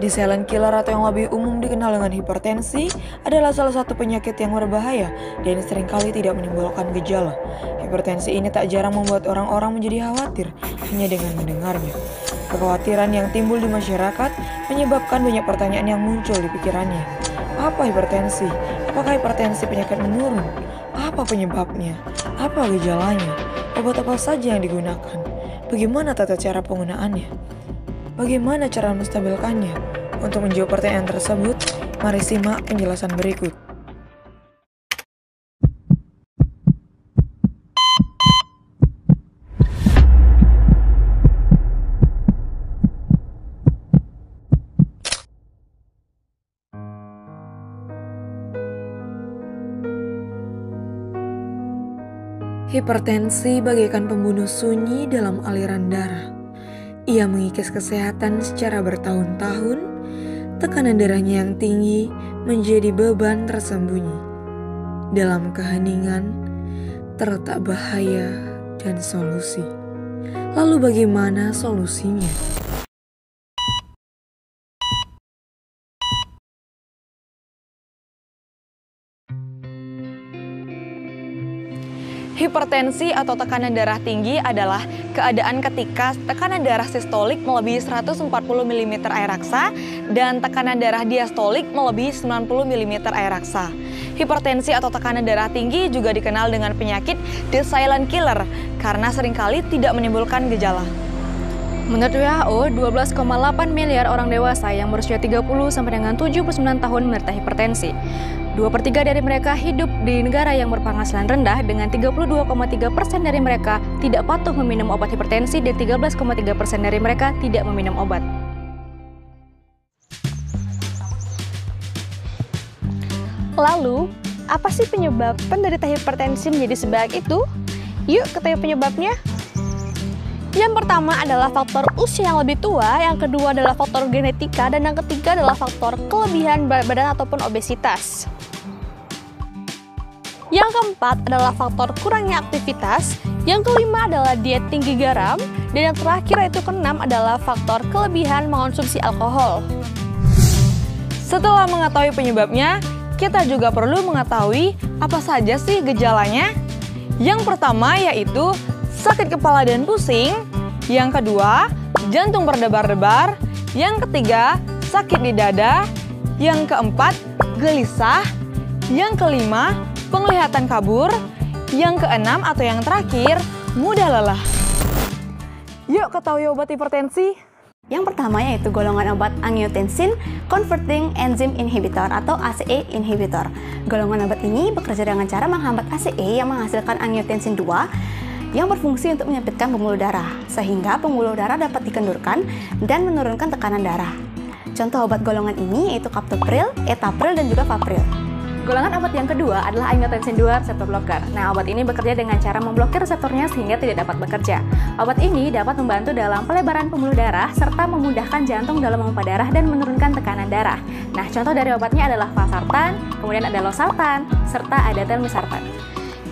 The silent killer atau yang lebih umum dikenal dengan hipertensi adalah salah satu penyakit yang berbahaya dan seringkali tidak menimbulkan gejala. Hipertensi ini tak jarang membuat orang-orang menjadi khawatir hanya dengan mendengarnya. Kekhawatiran yang timbul di masyarakat menyebabkan banyak pertanyaan yang muncul di pikirannya. Apa hipertensi? Apakah hipertensi penyakit menurun? Apa penyebabnya? Apa gejalanya? Obat apa saja yang digunakan? Bagaimana tata cara penggunaannya? Bagaimana cara menstabilkannya? Untuk menjawab pertanyaan tersebut, mari simak penjelasan berikut. Hipertensi bagaikan pembunuh sunyi dalam aliran darah. Ia mengikis kesehatan secara bertahun-tahun. Tekanan darahnya yang tinggi menjadi beban tersembunyi. Dalam keheningan terletak bahaya dan solusi. Lalu bagaimana solusinya? Hipertensi atau tekanan darah tinggi adalah keadaan ketika tekanan darah sistolik melebihi 140 mm air raksa dan tekanan darah diastolik melebihi 90 mm air raksa. Hipertensi atau tekanan darah tinggi juga dikenal dengan penyakit the silent killer karena seringkali tidak menimbulkan gejala. Menurut WHO, 12,8 miliar orang dewasa yang berusia 30 sampai dengan 79 tahun menderita hipertensi. 2/3 dari mereka hidup di negara yang berpenghasilan rendah dengan 32,3% dari mereka tidak patuh meminum obat hipertensi dan 13,3% dari mereka tidak meminum obat. Lalu, apa sih penyebab penderita hipertensi menjadi sebanyak itu? Yuk ketahui penyebabnya. Yang pertama adalah faktor usia yang lebih tua, yang kedua adalah faktor genetika, dan yang ketiga adalah faktor kelebihan berat badan ataupun obesitas. Yang keempat adalah faktor kurangnya aktivitas, yang kelima adalah diet tinggi garam, dan yang terakhir yaitu keenam adalah faktor kelebihan mengonsumsi alkohol. Setelah mengetahui penyebabnya, kita juga perlu mengetahui apa saja sih gejalanya. Yang pertama yaitu sakit kepala dan pusing, yang kedua, jantung berdebar-debar, yang ketiga, sakit di dada, yang keempat, gelisah, yang kelima, penglihatan kabur, yang keenam atau yang terakhir, mudah lelah. Yuk ketahui obat hipertensi. Yang pertama yaitu golongan obat angiotensin converting enzyme inhibitor atau ACE inhibitor. Golongan obat ini bekerja dengan cara menghambat ACE yang menghasilkan angiotensin 2 yang berfungsi untuk menyempitkan pembuluh darah, sehingga pembuluh darah dapat dikendurkan dan menurunkan tekanan darah. Contoh obat golongan ini yaitu captopril, etapril, dan juga fapril. Golongan obat yang kedua adalah angiotensin 2 reseptor blocker. Nah, obat ini bekerja dengan cara memblokir reseptornya sehingga tidak dapat bekerja. Obat ini dapat membantu dalam pelebaran pembuluh darah serta memudahkan jantung dalam memompa darah dan menurunkan tekanan darah. Nah, contoh dari obatnya adalah valsartan, kemudian ada losartan, serta ada telmisartan.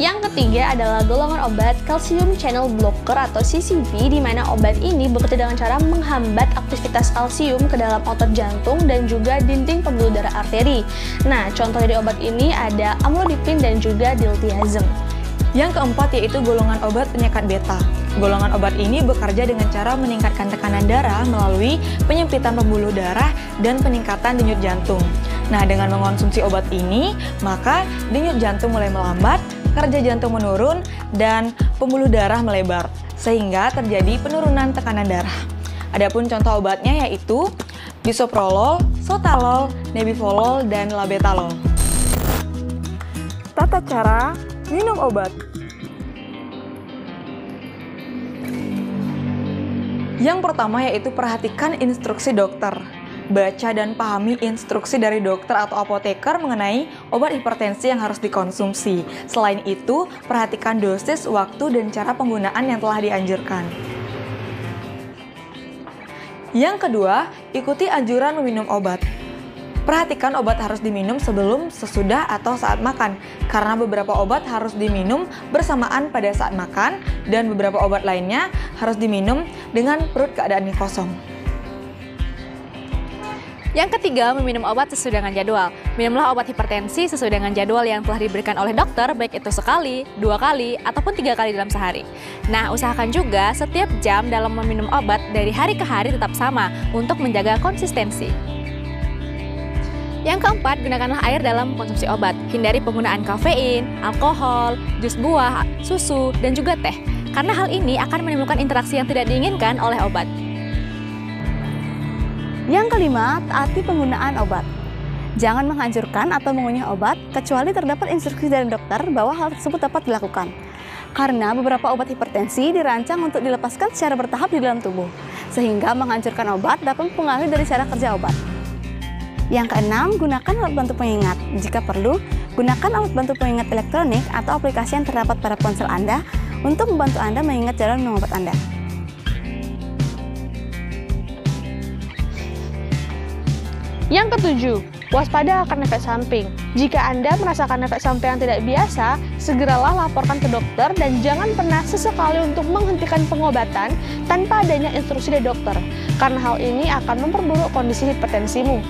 Yang ketiga adalah golongan obat calcium channel blocker atau CCB, di mana obat ini bekerja dengan cara menghambat aktivitas kalsium ke dalam otot jantung dan juga dinding pembuluh darah arteri. Nah, contoh dari obat ini ada amlodipin dan juga diltiazem. Yang keempat yaitu golongan obat penyekatan beta. Golongan obat ini bekerja dengan cara meningkatkan tekanan darah melalui penyempitan pembuluh darah dan peningkatan denyut jantung. Nah, dengan mengonsumsi obat ini, maka denyut jantung mulai melambat, kerja jantung menurun, dan pembuluh darah melebar, sehingga terjadi penurunan tekanan darah. Adapun contoh obatnya yaitu bisoprolol, sotalol, nebivolol, dan labetalol. Tata cara minum obat. Yang pertama yaitu perhatikan instruksi dokter. Baca dan pahami instruksi dari dokter atau apoteker mengenai obat hipertensi yang harus dikonsumsi. Selain itu, perhatikan dosis, waktu, dan cara penggunaan yang telah dianjurkan. Yang kedua, ikuti anjuran meminum obat. Perhatikan obat harus diminum sebelum, sesudah, atau saat makan, karena beberapa obat harus diminum bersamaan pada saat makan, dan beberapa obat lainnya harus diminum dengan perut keadaannya kosong. Yang ketiga, meminum obat sesuai dengan jadwal. Minumlah obat hipertensi sesuai dengan jadwal yang telah diberikan oleh dokter, baik itu sekali, 2 kali, ataupun 3 kali dalam sehari. Nah, usahakan juga setiap jam dalam meminum obat dari hari ke hari tetap sama untuk menjaga konsistensi. Yang keempat, gunakanlah air dalam konsumsi obat. Hindari penggunaan kafein, alkohol, jus buah, susu, dan juga teh. Karena hal ini akan menimbulkan interaksi yang tidak diinginkan oleh obat. Yang kelima, taati penggunaan obat. Jangan menghancurkan atau mengunyah obat kecuali terdapat instruksi dari dokter bahwa hal tersebut dapat dilakukan. Karena beberapa obat hipertensi dirancang untuk dilepaskan secara bertahap di dalam tubuh, sehingga menghancurkan obat dapat mempengaruhi dari cara kerja obat. Yang keenam, gunakan alat bantu pengingat. Jika perlu, gunakan alat bantu pengingat elektronik atau aplikasi yang terdapat pada ponsel Anda untuk membantu Anda mengingat jadwal minum obat Anda. Yang ketujuh, waspada akan efek samping. Jika Anda merasakan efek samping yang tidak biasa, segeralah laporkan ke dokter dan jangan pernah sesekali untuk menghentikan pengobatan tanpa adanya instruksi dari dokter, karena hal ini akan memperburuk kondisi hipertensimu.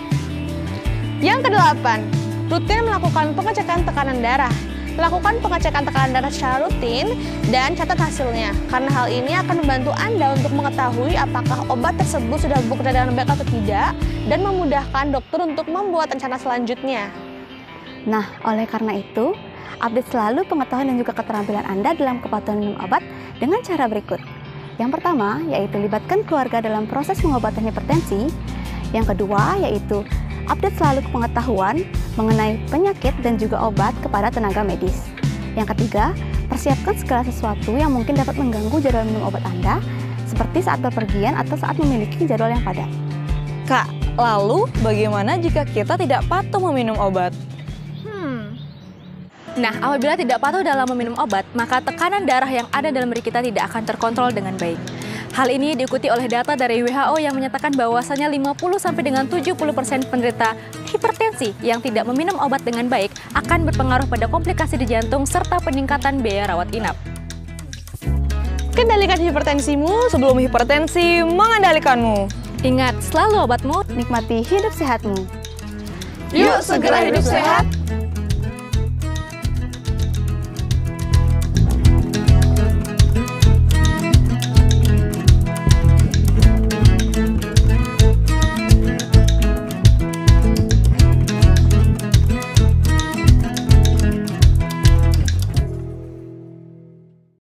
Yang kedelapan, rutin melakukan pengecekan tekanan darah. Lakukan pengecekan tekanan darah secara rutin dan catat hasilnya, karena hal ini akan membantu Anda untuk mengetahui apakah obat tersebut sudah bekerja dengan baik atau tidak, dan memudahkan dokter untuk membuat rencana selanjutnya. Nah, oleh karena itu, update selalu pengetahuan dan juga keterampilan Anda dalam kepatuhan minum obat dengan cara berikut. Yang pertama, yaitu libatkan keluarga dalam proses pengobatan hipertensi. Yang kedua, yaitu update selalu pengetahuan mengenai penyakit dan juga obat kepada tenaga medis. Yang ketiga, persiapkan segala sesuatu yang mungkin dapat mengganggu jadwal minum obat Anda, seperti saat bepergian atau saat memiliki jadwal yang padat. Kak, lalu bagaimana jika kita tidak patuh meminum obat? Nah, apabila tidak patuh dalam meminum obat, maka tekanan darah yang ada dalam diri kita tidak akan terkontrol dengan baik. Hal ini diikuti oleh data dari WHO yang menyatakan bahwasanya 50-70% penderita hipertensi yang tidak meminum obat dengan baik akan berpengaruh pada komplikasi di jantung serta peningkatan biaya rawat inap. Kendalikan hipertensimu Sebelum hipertensi mengendalikanmu. Ingat, selalu obatmu. Nikmati hidup sehatmu. Yuk segera hidup sehat.